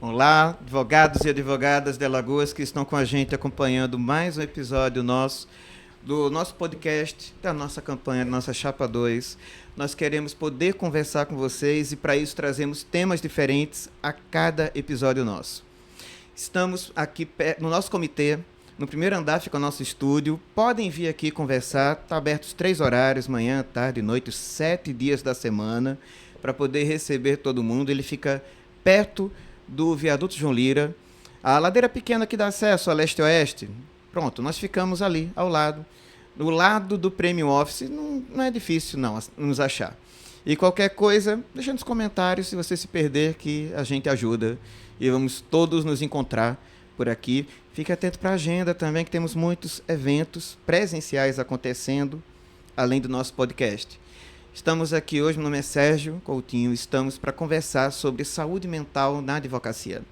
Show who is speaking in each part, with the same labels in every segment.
Speaker 1: Olá, advogados e advogadas de Alagoas que estão com a gente acompanhando mais um episódio do nosso podcast, da nossa campanha, da nossa Chapa 2. Nós queremos poder conversar com vocês e para isso trazemos temas diferentes a cada episódio nosso. Estamos aqui no nosso comitê, no primeiro andar fica o nosso estúdio. Podem vir aqui conversar, está aberto os 3 horários, manhã, tarde e noite, os 7 dias da semana, para poder receber todo mundo. Ele fica perto do viaduto João Lira, a ladeira pequena que dá acesso a leste-oeste. Pronto, nós ficamos ali, ao lado, do lado do Premium Office. Não é difícil, não, nos achar. E qualquer coisa, deixa nos comentários se você se perder, que a gente ajuda. E vamos todos nos encontrar por aqui. Fique atento para a agenda também, que temos muitos eventos presenciais acontecendo, além do nosso podcast. Estamos aqui hoje, meu nome é Sérgio Coutinho, estamos para conversar sobre saúde mental na advocacia.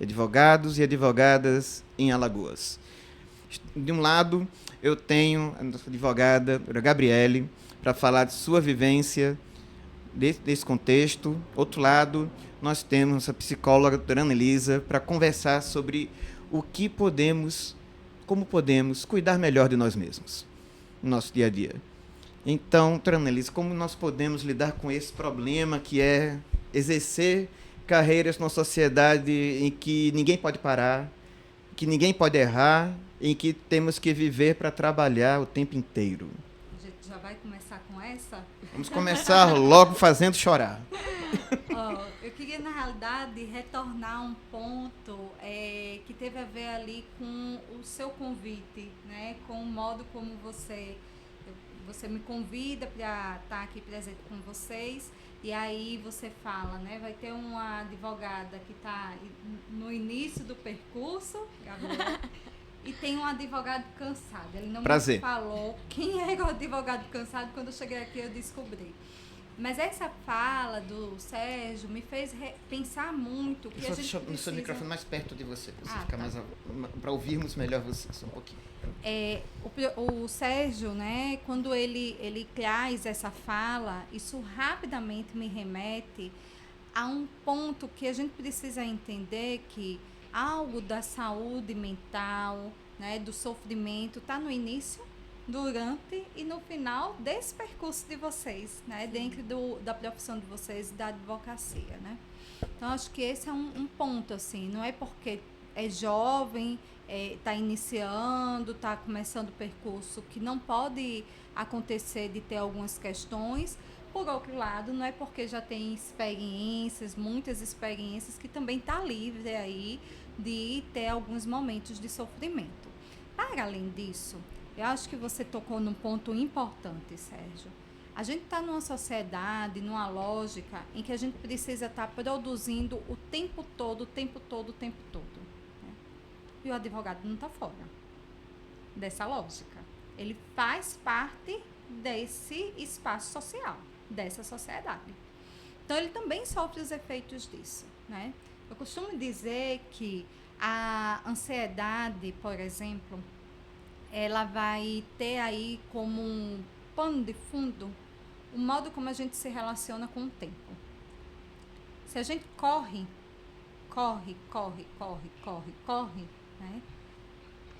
Speaker 1: Advogados e advogadas em Alagoas. De um lado, eu tenho a nossa advogada, a Gabriele, para falar de sua vivência desse contexto. Outro lado, nós temos a psicóloga, a doutora Anelisa, para conversar sobre o que podemos, como podemos cuidar melhor de nós mesmos no nosso dia a dia. Então, doutora Anelisa, como nós podemos lidar com esse problema que é exercer carreiras numa sociedade em que ninguém pode parar, que ninguém pode errar, em que temos que viver para trabalhar o tempo inteiro?
Speaker 2: A gente já vai começar com essa?
Speaker 1: Vamos começar logo fazendo chorar.
Speaker 2: Eu queria, na realidade, retornar um ponto que teve a ver ali com o seu convite, né? Com o modo como você me convida para estar aqui presente com vocês, e aí você fala, né? Vai ter uma advogada que está no início do percurso, Gabriel, e tem um advogado cansado. Ele não
Speaker 1: Prazer.
Speaker 2: me falou quem era o advogado cansado. Quando eu cheguei aqui eu descobri. Mas essa fala do Sérgio me fez pensar muito que a gente
Speaker 1: Deixa o seu microfone mais perto de você, para você ficar mais para ouvirmos melhor você, só um pouquinho.
Speaker 2: O Sérgio, né, quando ele traz essa fala, isso rapidamente me remete a um ponto que a gente precisa entender, que algo da saúde mental, né, do sofrimento, está no início, durante e no final desse percurso de vocês, né, dentro da profissão de vocês, da advocacia, né? Então, acho que esse é um ponto, assim, não é porque é jovem, está iniciando, está começando o percurso, que não pode acontecer de ter algumas questões. Por outro lado, não é porque já tem experiências, muitas experiências, que também está livre aí de ter alguns momentos de sofrimento. Para além disso, eu acho que você tocou num ponto importante, Sérgio. A gente está numa sociedade, numa lógica em que a gente precisa estar produzindo o tempo todo, o tempo todo, o tempo todo. Né? E o advogado não está fora dessa lógica. Ele faz parte desse espaço social, dessa sociedade. Então, ele também sofre os efeitos disso, né? Eu costumo dizer que a ansiedade, por exemplo, ela vai ter aí como um pano de fundo o modo como a gente se relaciona com o tempo. Se a gente corre, né?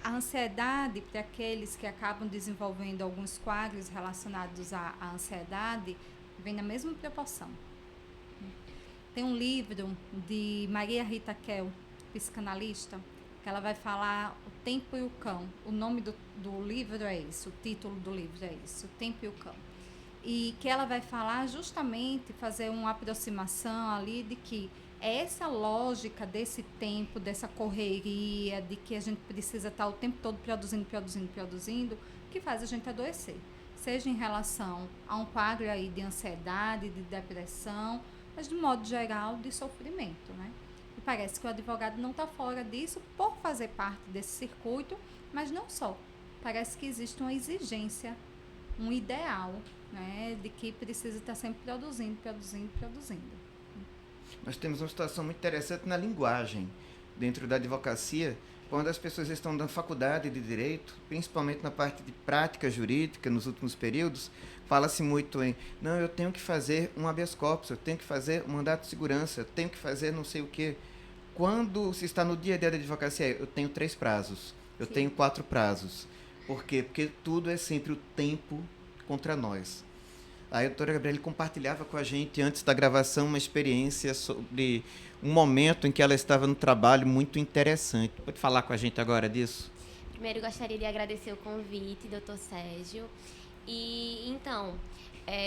Speaker 2: A ansiedade, para aqueles que acabam desenvolvendo alguns quadros relacionados à ansiedade, vem na mesma proporção. Tem um livro de Maria Rita Kell, psicanalista, que ela vai falar O Tempo e o Cão. O nome do livro é esse, o título do livro é esse, O Tempo e o Cão. E que ela vai falar justamente, fazer uma aproximação ali de que essa lógica desse tempo, dessa correria, de que a gente precisa estar o tempo todo produzindo, que faz a gente adoecer. Seja em relação a um quadro aí de ansiedade, de depressão, mas de modo geral de sofrimento, né? E parece que o advogado não está fora disso por fazer parte desse circuito, mas não só. Parece que existe uma exigência, um ideal, né, de que precisa estar sempre produzindo.
Speaker 1: Nós temos uma situação muito interessante na linguagem dentro da advocacia, quando as pessoas estão na faculdade de Direito, principalmente na parte de prática jurídica, nos últimos períodos, fala-se muito em, não, eu tenho que fazer um habeas corpus, eu tenho que fazer um mandato de segurança, eu tenho que fazer não sei o quê. quando se está no dia a dia da advocacia, eu tenho 3 prazos, eu
Speaker 2: Sim.
Speaker 1: tenho 4 prazos. Por quê? Porque tudo é sempre o tempo contra nós. A doutora Gabriela compartilhava com a gente, antes da gravação, uma experiência sobre um momento em que ela estava no trabalho muito interessante. Pode falar com a gente agora disso?
Speaker 3: Primeiro, gostaria de agradecer o convite, doutor Sérgio. E, então,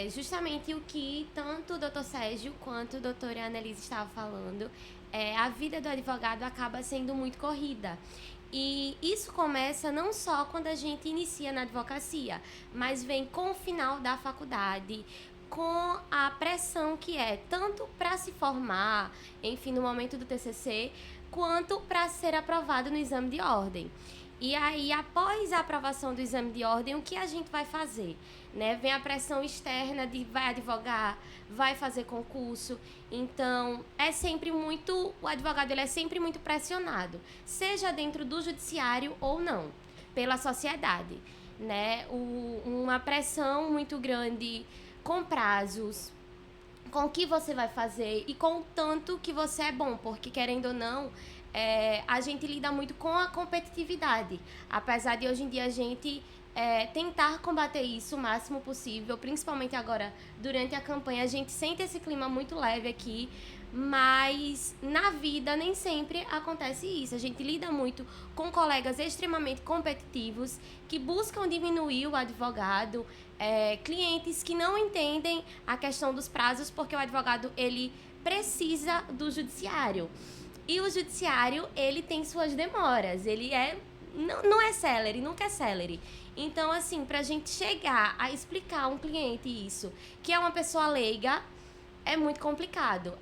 Speaker 3: justamente o que tanto o doutor Sérgio quanto a doutora Annelise estavam falando, a vida do advogado acaba sendo muito corrida. E isso começa não só quando a gente inicia na advocacia, mas vem com o final da faculdade, com a pressão que é tanto para se formar, enfim, no momento do TCC, quanto para ser aprovado no exame de ordem. E aí, após a aprovação do exame de ordem, o que a gente vai fazer? Né? Vem a pressão externa de vai advogar, vai fazer concurso. Então, o advogado ele é sempre muito pressionado, seja dentro do judiciário ou não, pela sociedade. Né? Uma pressão muito grande com prazos, com o que você vai fazer e com o tanto que você é bom, porque querendo ou não, a gente lida muito com a competitividade, apesar de hoje em dia a gente tentar combater isso o máximo possível, principalmente agora durante a campanha, a gente sente esse clima muito leve aqui, mas na vida nem sempre acontece isso. A gente lida muito com colegas extremamente competitivos que buscam diminuir o advogado, clientes que não entendem a questão dos prazos, porque o advogado ele precisa do judiciário. E o judiciário, ele tem suas demoras, ele não é célere, nunca é célere. Então, assim, pra gente chegar a explicar a um cliente isso, que é uma pessoa leiga, é muito complicado.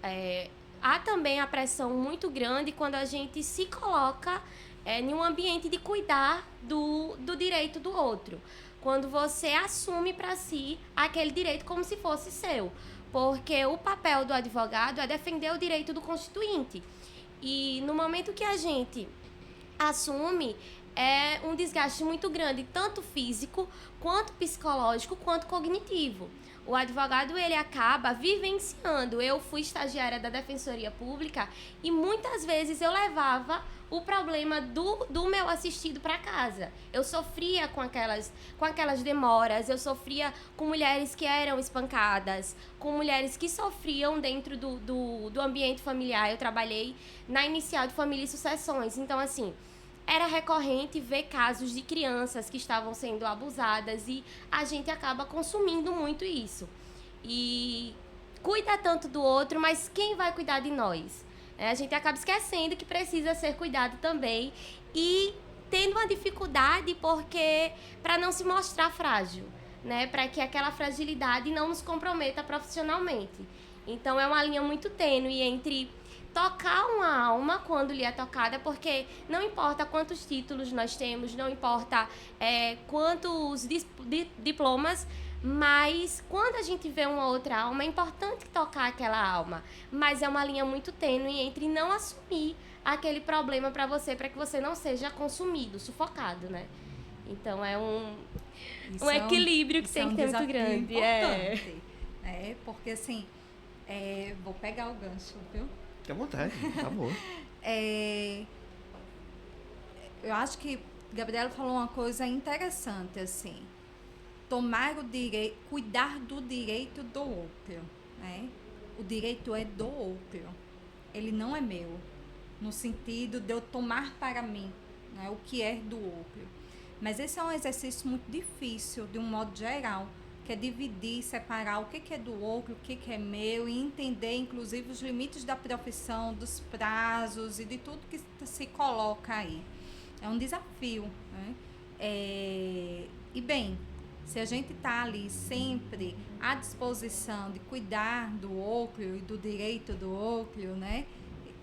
Speaker 3: Há também a pressão muito grande quando a gente se coloca em um ambiente de cuidar do direito do outro. Quando você assume para si aquele direito como se fosse seu. Porque o papel do advogado é defender o direito do constituinte. E no momento que a gente assume, é um desgaste muito grande, tanto físico, quanto psicológico, quanto cognitivo. O advogado, ele acaba vivenciando. Eu fui estagiária da Defensoria Pública e muitas vezes eu levava o problema do meu assistido para casa. Eu sofria com aquelas demoras, eu sofria com mulheres que eram espancadas, com mulheres que sofriam dentro do ambiente familiar. Eu trabalhei na Inicial de Família e Sucessões. Então, assim, era recorrente ver casos de crianças que estavam sendo abusadas e a gente acaba consumindo muito isso. E cuida tanto do outro, mas quem vai cuidar de nós? A gente acaba esquecendo que precisa ser cuidado também e tendo uma dificuldade porque para não se mostrar frágil, né? Para que aquela fragilidade não nos comprometa profissionalmente. Então é uma linha muito tênue entre tocar uma alma quando lhe é tocada, porque não importa quantos títulos nós temos, não importa quantos diplomas, mas quando a gente vê uma outra alma, é importante tocar aquela alma. Mas é uma linha muito tênue entre não assumir aquele problema para que você não seja consumido, sufocado, né? Então é um equilíbrio que tem que ter muito grande.
Speaker 2: Porque assim, vou pegar o gancho, viu?
Speaker 1: Fique à vontade, por favor.
Speaker 2: Eu acho que Gabriela falou uma coisa interessante, assim. Cuidar do direito do outro, né? O direito é do outro. Ele não é meu, no sentido de eu tomar para mim, né, o que é do outro. Mas esse é um exercício muito difícil, de um modo geral, que é dividir, separar o que é do outro, o que é meu, e entender, inclusive, os limites da profissão, dos prazos e de tudo que se coloca aí. É um desafio, né? E bem, se a gente está ali sempre à disposição de cuidar do outro e do direito do outro, né?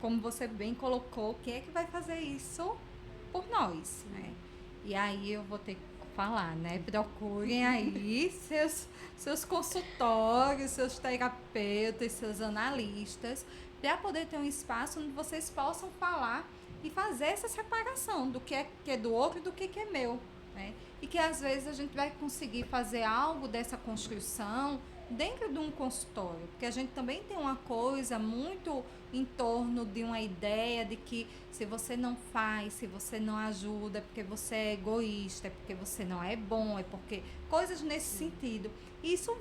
Speaker 2: Como você bem colocou, quem é que vai fazer isso por nós, né? E aí eu vou ter que falar, né? Procurem aí seus consultórios, seus terapeutas, seus analistas, para poder ter um espaço onde vocês possam falar e fazer essa separação do que é do outro e do que é meu, né? E que às vezes a gente vai conseguir fazer algo dessa construção dentro de um consultório, porque a gente também tem uma coisa muito em torno de uma ideia de que se você não faz, se você não ajuda, é porque você é egoísta, é porque você não é bom, é porque coisas nesse sentido. Isso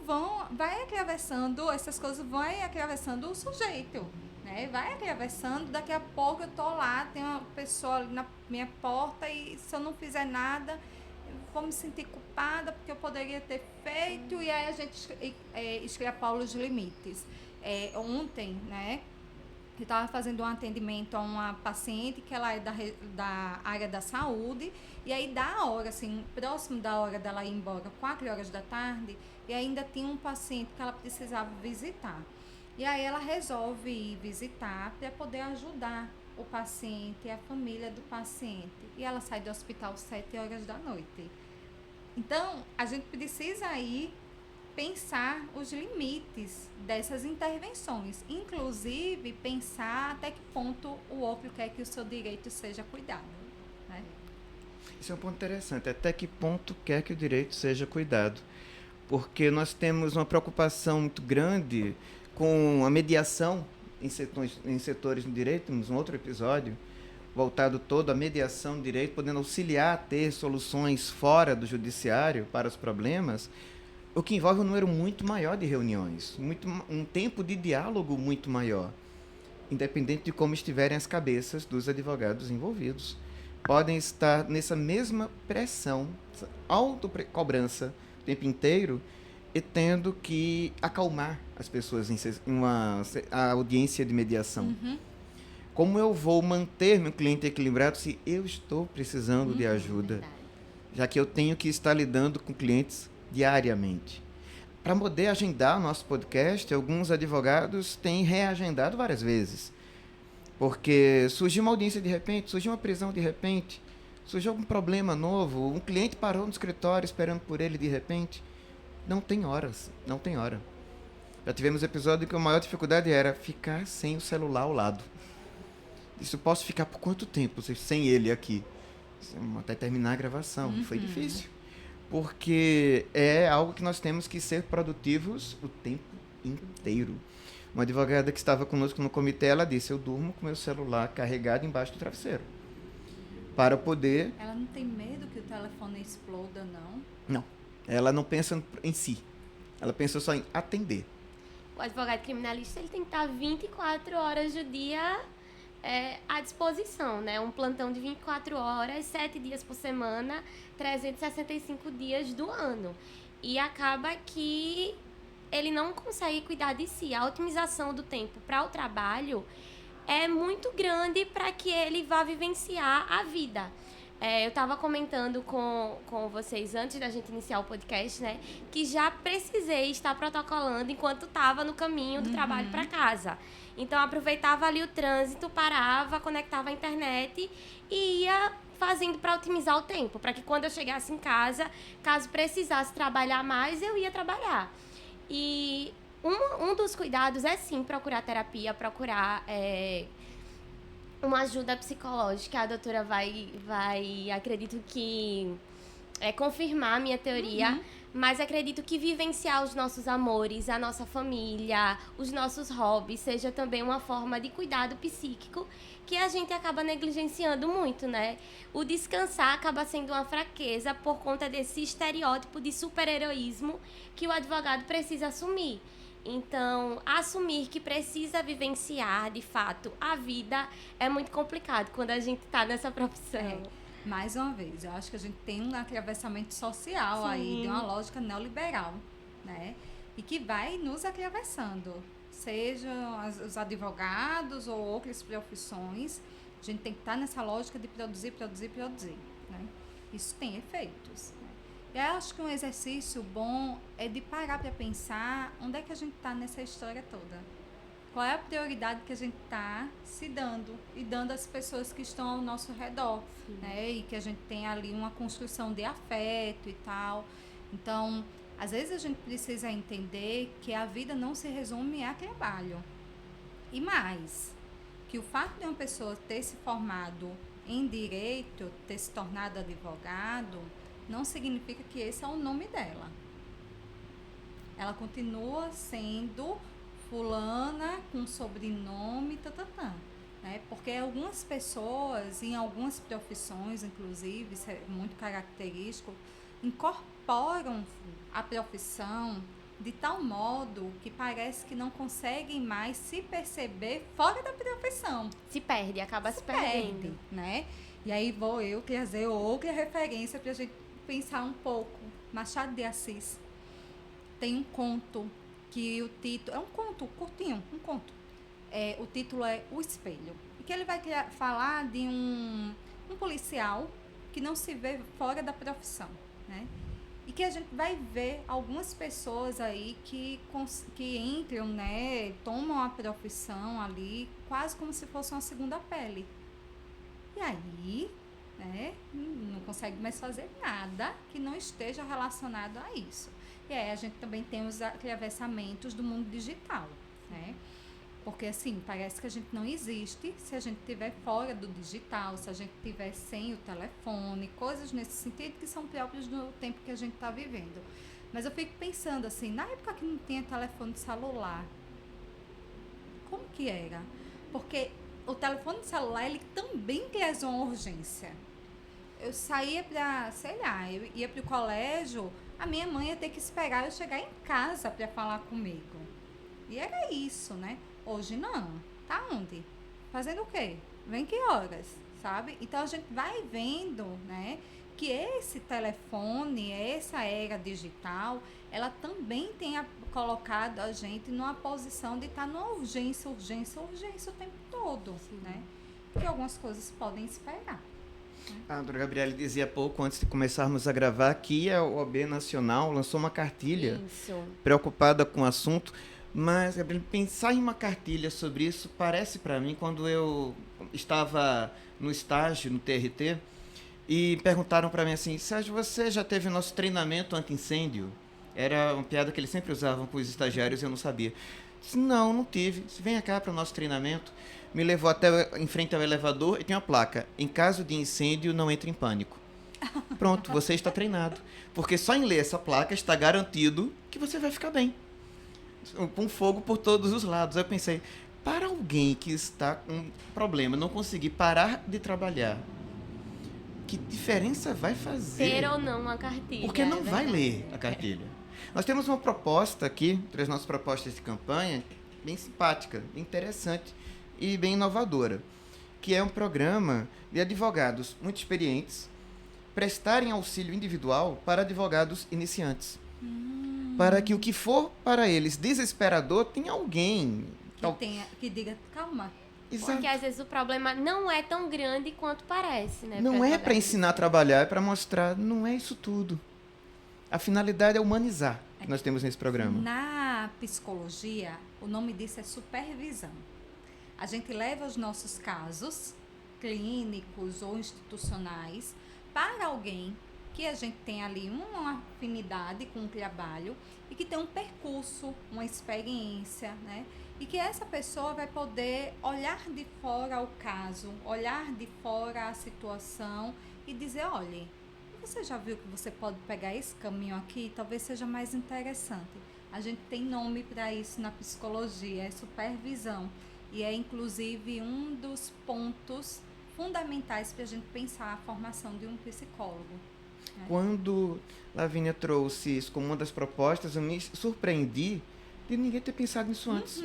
Speaker 2: vai atravessando, essas coisas vão atravessando o sujeito, né? Vai atravessando, daqui a pouco eu tô lá, tem uma pessoa ali na minha porta e se eu não fizer nada, eu vou me sentir culpada porque eu poderia ter feito, e aí a gente extrapola os limites. Ontem, né, eu estava fazendo um atendimento a uma paciente que ela é da área da saúde, e aí da hora, assim, próximo da hora dela ir embora, 4 horas da tarde, e ainda tinha um paciente que ela precisava visitar. E aí ela resolve ir visitar para poder ajudar o paciente e a família do paciente. E ela sai do hospital 7 horas da noite. Então, a gente precisa aí pensar os limites dessas intervenções, inclusive pensar até que ponto o outro quer que o seu direito seja cuidado, né?
Speaker 1: Isso é um ponto interessante. Até que ponto quer que o direito seja cuidado? Porque nós temos uma preocupação muito grande com a mediação em setores do direito. Temos um outro episódio voltado todo à mediação do direito, podendo auxiliar a ter soluções fora do judiciário para os problemas, o que envolve um número muito maior de reuniões, um tempo de diálogo muito maior, independente de como estiverem as cabeças dos advogados envolvidos. Podem estar nessa mesma pressão, autocobrança o tempo inteiro, e tendo que acalmar as pessoas em a audiência de mediação. Como eu vou manter meu cliente equilibrado se eu estou precisando de ajuda?
Speaker 3: Verdade.
Speaker 1: Já que eu tenho que estar lidando com clientes diariamente. Para poder agendar o nosso podcast, alguns advogados têm reagendado várias vezes. Porque surgiu uma audiência de repente, surgiu uma prisão de repente, surgiu algum problema novo, um cliente parou no escritório esperando por ele de repente. Não tem horas, não tem hora. Já tivemos episódio em que a maior dificuldade era ficar sem o celular ao lado. Isso posso ficar por quanto tempo sem ele aqui? Até terminar a gravação. Foi difícil. Porque é algo que nós temos que ser produtivos o tempo inteiro. Uma advogada que estava conosco no comitê, ela disse, eu durmo com meu celular carregado embaixo do travesseiro. Para poder...
Speaker 2: Ela não tem medo que o telefone exploda, não?
Speaker 1: Não. Ela não pensa em si. Ela pensa só em atender.
Speaker 3: O advogado criminalista ele tem que estar 24 horas do dia à disposição, né? Um plantão de 24 horas, 7 dias por semana, 365 dias do ano. E acaba que ele não consegue cuidar de si. A otimização do tempo para o trabalho é muito grande para que ele vá vivenciar a vida. Eu estava comentando com vocês antes da gente iniciar o podcast, né? Que já precisei estar protocolando enquanto estava no caminho do trabalho para casa. Então, aproveitava ali o trânsito, parava, conectava a internet e ia fazendo para otimizar o tempo. Para que quando eu chegasse em casa, caso precisasse trabalhar mais, eu ia trabalhar. E um dos cuidados é, sim, procurar terapia, procurar... uma ajuda psicológica. A doutora vai acredito que confirmar a minha teoria, mas acredito que vivenciar os nossos amores, a nossa família, os nossos hobbies, seja também uma forma de cuidado psíquico que a gente acaba negligenciando muito, né? O descansar acaba sendo uma fraqueza por conta desse estereótipo de super-heroísmo que o advogado precisa assumir. Então, assumir que precisa vivenciar, de fato, a vida é muito complicado quando a gente está nessa profissão.
Speaker 2: Mais uma vez, eu acho que a gente tem um atravessamento social. Sim. Aí, de uma lógica neoliberal, né? E que vai nos atravessando, sejam os advogados ou outras profissões. A gente tem que estar nessa lógica de produzir, né? Isso tem efeitos. Eu acho que um exercício bom é de parar para pensar onde é que a gente está nessa história toda. Qual é a prioridade que a gente está se dando e dando às pessoas que estão ao nosso redor, né? E que a gente tem ali uma construção de afeto e tal. Então, às vezes a gente precisa entender que a vida não se resume a trabalho. E mais, que o fato de uma pessoa ter se formado em direito, ter se tornado advogado, não significa que esse é o nome dela. ela continua sendo fulana com sobrenome, né? Porque algumas pessoas, em algumas profissões, inclusive, isso é muito característico, incorporam a profissão de tal modo que parece que não conseguem mais se perceber fora da profissão.
Speaker 3: Se perde, acaba se perdendo.
Speaker 2: Né? E aí vou eu trazer outra referência para a gente pensar um pouco. Machado de Assis tem um conto que o título... É um conto curtinho, um conto. O título é O Espelho. E que ele vai falar de um policial que não se vê fora da profissão, né? E que a gente vai ver algumas pessoas aí que entram, né, tomam a profissão ali quase como se fosse uma segunda pele. E aí, né, não consegue mais fazer nada que não esteja relacionado a isso. E aí a gente também tem os atravessamentos do mundo digital, né? Porque, assim, parece que a gente não existe se a gente estiver fora do digital, se a gente estiver sem o telefone, coisas nesse sentido que são próprias do tempo que a gente está vivendo. Mas eu fico pensando, assim, na época que não tinha telefone celular, como que era? Porque o telefone celular, ele também traz uma urgência. Eu saía para, sei lá, eu ia para o colégio, a minha mãe ia ter que esperar eu chegar em casa para falar comigo. E era isso, né? Hoje não. Tá onde? Fazendo o quê? Vem que horas, sabe? Então a gente vai vendo, né, que esse telefone, essa era digital, ela também tem colocado a gente numa posição de estar numa urgência o tempo todo, né? Porque algumas coisas podem esperar.
Speaker 1: A doutora Gabriele dizia há pouco, antes de começarmos a gravar, que a OAB Nacional lançou uma cartilha preocupada com o assunto. Mas, Gabriel, pensar em uma cartilha sobre isso parece para mim, quando eu estava no estágio, no TRT, e perguntaram para mim assim, Sérgio, você já teve o nosso treinamento anti-incêndio? Era uma piada que eles sempre usavam para os estagiários e eu não sabia. Disse, não tive. Disse, venha cá para o nosso treinamento. Me levou até em frente ao elevador e tem uma placa, em caso de incêndio, não entre em pânico. Pronto, você está treinado. Porque só em ler essa placa está garantido que você vai ficar bem. Com fogo por todos os lados. Aí eu pensei, para alguém que está com um problema, não conseguir parar de trabalhar, que diferença vai fazer?
Speaker 3: Ter ou não a cartilha.
Speaker 1: Porque não vai ler a cartilha. Nós temos uma proposta aqui, três nossas propostas de campanha, bem simpática, bem interessante e bem inovadora, que é um programa de advogados muito experientes prestarem auxílio individual para advogados iniciantes. Para que o que for para eles desesperador, tenha alguém
Speaker 2: que diga, calma.
Speaker 1: Exato.
Speaker 3: Porque às vezes o problema não é tão grande quanto parece, né?
Speaker 1: Não é para ensinar a trabalhar, é para mostrar, não é isso tudo. A finalidade é humanizar, que nós temos nesse programa.
Speaker 2: Na psicologia, o nome disso é supervisão. A gente leva os nossos casos clínicos ou institucionais para alguém que a gente tem ali uma afinidade com o trabalho e que tem um percurso, uma experiência, né? E que essa pessoa vai poder olhar de fora o caso, olhar de fora a situação e dizer, olha, você já viu que você pode pegar esse caminho aqui? Talvez seja mais interessante. A gente tem nome para isso na psicologia, é supervisão. E é, inclusive, um dos pontos fundamentais para a gente pensar a formação de um psicólogo.
Speaker 1: Quando Lavínia trouxe isso como uma das propostas, eu me surpreendi de ninguém ter pensado nisso antes.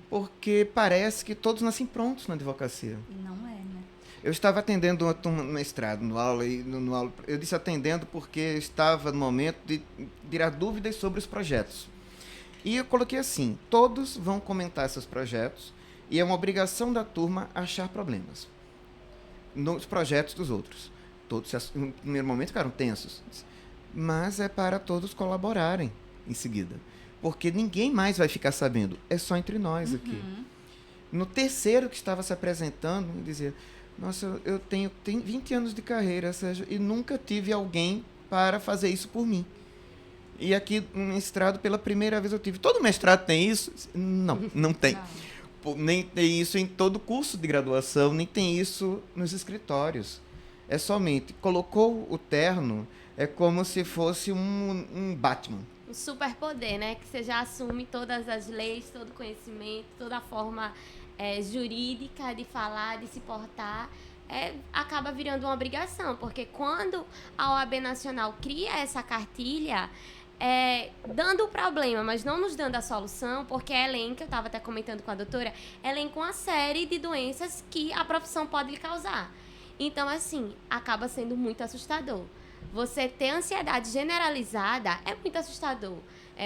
Speaker 1: Porque parece que todos nascem prontos na advocacia.
Speaker 2: E não é, né?
Speaker 1: Eu estava atendendo uma turma no mestrado, no aula, eu disse atendendo porque estava no momento de tirar dúvidas sobre os projetos. E eu coloquei assim, todos vão comentar seus projetos e é uma obrigação da turma achar problemas nos projetos dos outros. Todos, no primeiro momento, ficaram tensos. Mas é para todos colaborarem em seguida. Porque ninguém mais vai ficar sabendo. É só entre nós aqui. No terceiro que estava se apresentando, me dizia, nossa, eu tenho 20 anos de carreira, Sérgio, e nunca tive alguém para fazer isso por mim. E aqui, no mestrado, pela primeira vez eu tive. Todo mestrado tem isso? Não tem. Nem tem isso em todo curso de graduação, nem tem isso nos escritórios. É somente, colocou o terno, é como se fosse um Batman.
Speaker 3: um superpoder, né? Que você já assume todas as leis, todo o conhecimento, toda a forma jurídica de falar, de se portar, acaba virando uma obrigação, porque quando a OAB Nacional cria essa cartilha, dando o problema, mas não nos dando a solução, porque elenca, eu estava até comentando com a doutora, elenca uma série de doenças que a profissão pode lhe causar. Então, assim, acaba sendo muito assustador. Você ter ansiedade generalizada é muito assustador.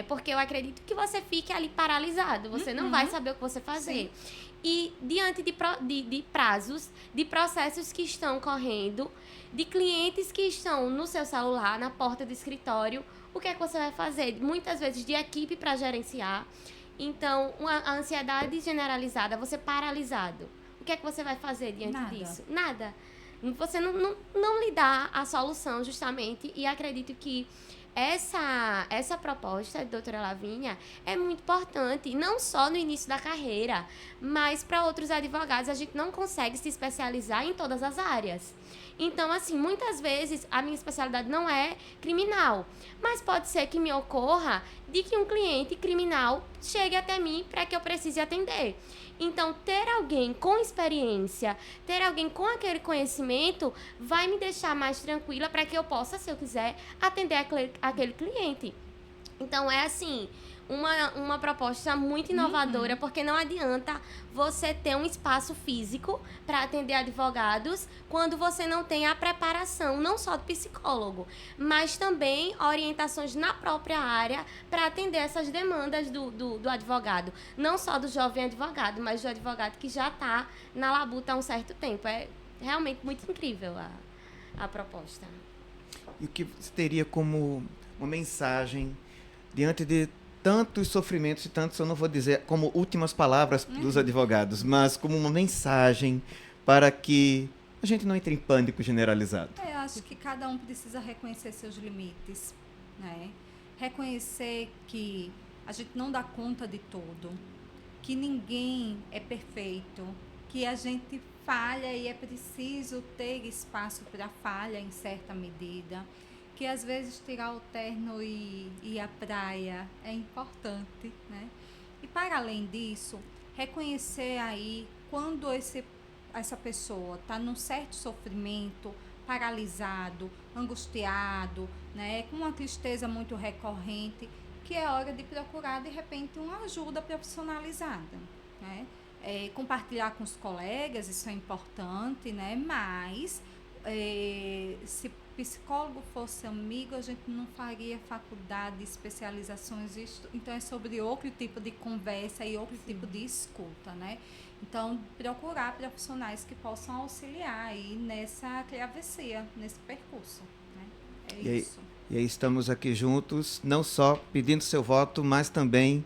Speaker 3: Porque eu acredito que você fique ali paralisado. Você não vai saber o que você fazer. Sim. E diante de prazos, de processos que estão correndo, de clientes que estão no seu celular, na porta do escritório, o que é que você vai fazer? Muitas vezes de equipe para gerenciar. Então, a ansiedade generalizada, você paralisado. O que é que você vai fazer diante disso? Nada. Você não lhe dá a solução, justamente, e acredito que essa proposta, doutora Lavínia, é muito importante, não só no início da carreira, mas para outros advogados. A gente não consegue se especializar em todas as áreas. Então, assim, muitas vezes a minha especialidade não é criminal, mas pode ser que me ocorra de que um cliente criminal chegue até mim para que eu precise atender. Então, ter alguém com experiência, ter alguém com aquele conhecimento, vai me deixar mais tranquila para que eu possa, se eu quiser, atender aquele cliente. Então, é assim, uma proposta muito inovadora, porque não adianta você ter um espaço físico para atender advogados quando você não tem a preparação, não só do psicólogo, mas também orientações na própria área para atender essas demandas do advogado. Não só do jovem advogado, mas do advogado que já está na labuta há um certo tempo. É realmente muito incrível a proposta.
Speaker 1: E o que você teria como uma mensagem diante de tantos sofrimentos e tantos, eu não vou dizer como últimas palavras dos advogados, mas como uma mensagem para que a gente não entre em pânico generalizado?
Speaker 2: Eu acho que cada um precisa reconhecer seus limites, né? Reconhecer que a gente não dá conta de tudo, que ninguém é perfeito, que a gente falha e é preciso ter espaço para falha em certa medida, que às vezes tirar o terno e ir à praia é importante, né? E para além disso, reconhecer aí quando essa pessoa está num certo sofrimento, paralisado, angustiado, né? Com uma tristeza muito recorrente, que é hora de procurar, de repente, uma ajuda profissionalizada, né? Compartilhar com os colegas, isso é importante, né? Mas se psicólogo fosse amigo, a gente não faria faculdade, especializações, então é sobre outro tipo de conversa e outro tipo de escuta, né? Então, procurar profissionais que possam auxiliar aí nessa travessia, nesse percurso, né? Isso.
Speaker 1: E aí estamos aqui juntos, não só pedindo seu voto, mas também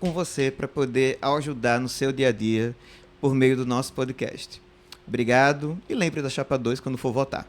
Speaker 1: com você para poder ajudar no seu dia a dia por meio do nosso podcast. Obrigado e lembre da Chapa 2 quando for votar.